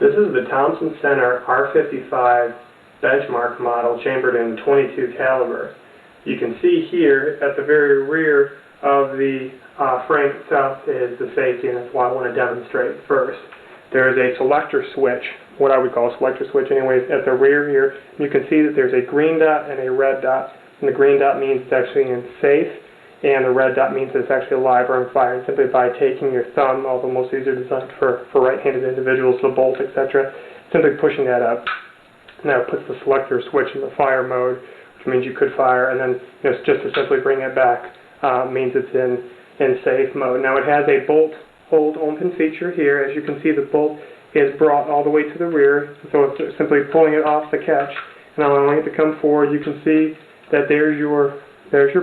This is the Thompson Center R55 benchmark model chambered in .22 caliber. You can see here at the very rear of the frame itself is the safety, and that's why I want to demonstrate first. There is a selector switch, what I would call a selector switch anyways, at the rear here. You can see that there's a green dot and a red dot, and the green dot means it's actually in safe, and the red dot means it's actually alive or on fire. Simply by taking your thumb, although most of these are designed for right-handed individuals, the bolt, etc., simply pushing that up. Now it puts the selector switch in the fire mode, which means you could fire, and then just to simply bring it back means it's in safe mode. Now it has a bolt hold open feature here. As you can see, the bolt is brought all the way to the rear, so it's simply pulling it off the catch and allowing it to come forward. You can see that there's your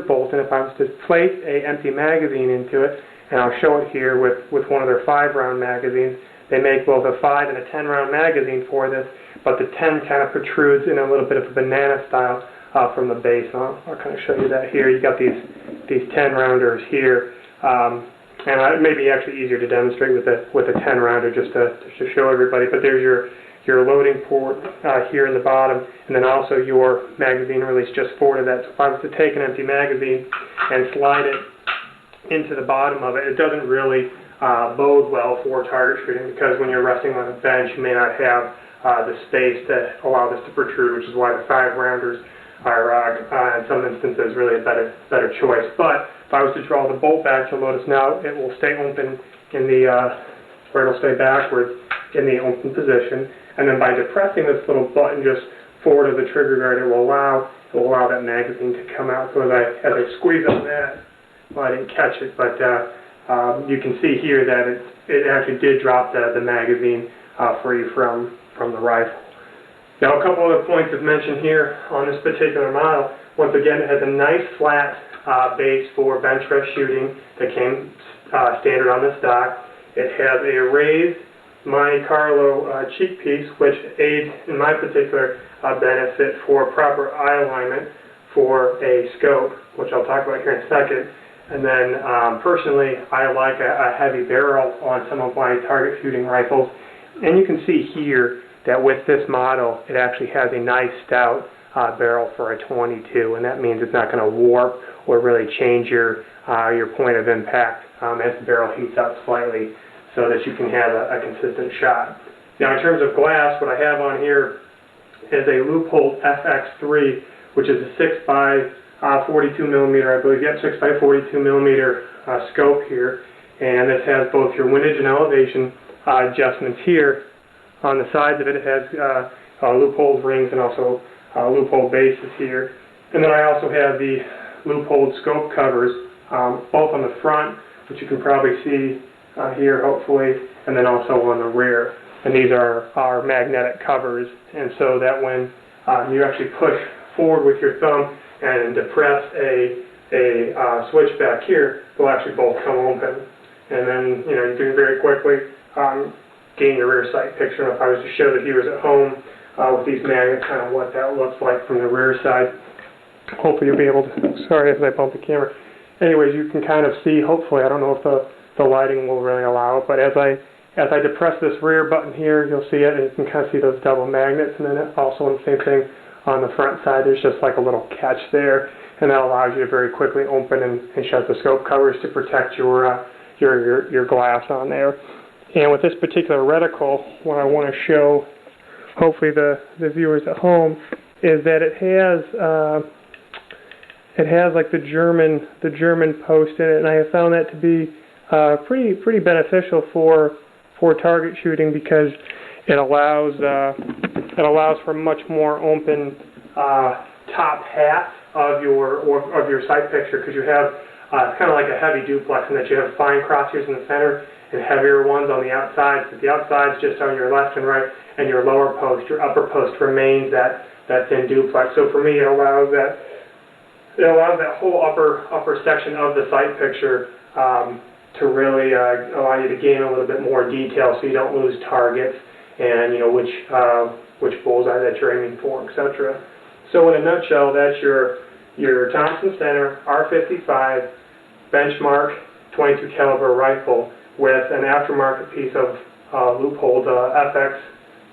bolt, and if I was to place an empty magazine into it, and I'll show it here with one of their 5-round magazines. They make both a 5 and a 10-round magazine for this, but the 10 kind of protrudes in a little bit of a banana style from the base. I'll kind of show you that here. You got these 10-rounders here, and it may be actually easier to demonstrate with a 10-rounder just to show everybody. But there's your loading port here in the bottom, and then also your magazine release just forward of that. So if I was to take an empty magazine and slide it into the bottom of it, it doesn't really bode well for target shooting, because when you're resting on a bench, you may not have the space to allow this to protrude, which is why the 5-rounders are, in some instances, really a better choice. But if I was to draw the bolt back, you'll notice now it will stay open in the, or it'll stay backwards in the open position. And then by depressing this little button just forward of the trigger guard, it will allow that magazine to come out. So as I squeeze on that, well, I didn't catch it, but you can see here that it actually did drop the magazine free from the rifle. Now, a couple other points of mention here on this particular model. Once again, it has a nice flat base for bench rest shooting that came standard on the stock. It has a raised Monte Carlo cheek piece, which aids in my particular benefit for proper eye alignment for a scope, which I'll talk about here in a second. And then personally, I like a heavy barrel on some of my target shooting rifles. And you can see here that with this model, it actually has a nice stout barrel for a .22, and that means it's not going to warp or really change your point of impact as the barrel heats up slightly, so that you can have a consistent shot. Now, in terms of glass, what I have on here is a Leupold FX III, which is a 6x42 millimeter, I believe. Yep, 6x42 millimeter scope here, and this has both your windage and elevation adjustments here. On the sides of it, it has Leupold rings and also Leupold bases here. And then I also have the Leupold scope covers, both on the front, which you can probably see here, hopefully, and then also on the rear. And these are our magnetic covers, and so that when you actually push forward with your thumb and depress a switch back here, they'll actually both come open. And then, you can very quickly gain your rear sight picture. And if I was to show the viewers at home with these magnets, kind of what that looks like from the rear side, hopefully you'll be able to, sorry if I bump the camera. Anyways, you can kind of see, hopefully, I don't know if the lighting will really allow it, but as I depress this rear button here, you'll see it, and you can kind of see those double magnets, and then also the same thing on the front side. There's just like a little catch there, and that allows you to very quickly open and shut the scope covers to protect your glass on there. And with this particular reticle, what I want to show, hopefully the viewers at home, is that it has like the German post in it, and I have found that to be pretty beneficial for target shooting, because it allows for much more open top hat of your sight picture, because you have it's kind of like a heavy duplex in that you have fine crosshairs in the center and heavier ones on the outsides. But the outsides just on your left and right, and your lower post, your upper post remains that thin duplex. So for me, it allows that whole upper section of the sight picture to really allow you to gain a little bit more detail, so you don't lose targets and which bullseye that you're aiming for, etc. So in a nutshell, that's your Thompson Center R55 benchmark .22 caliber rifle with an aftermarket piece of Leupold FX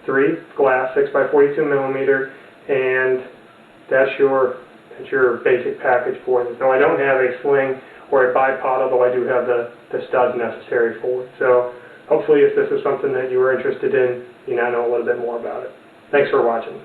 3 glass 6x42 millimeter, and that's your basic package for this. Now I don't have a sling or a bipod, although I do have the studs necessary for it. So hopefully if this is something that you are interested in, you now know a little bit more about it. Thanks for watching.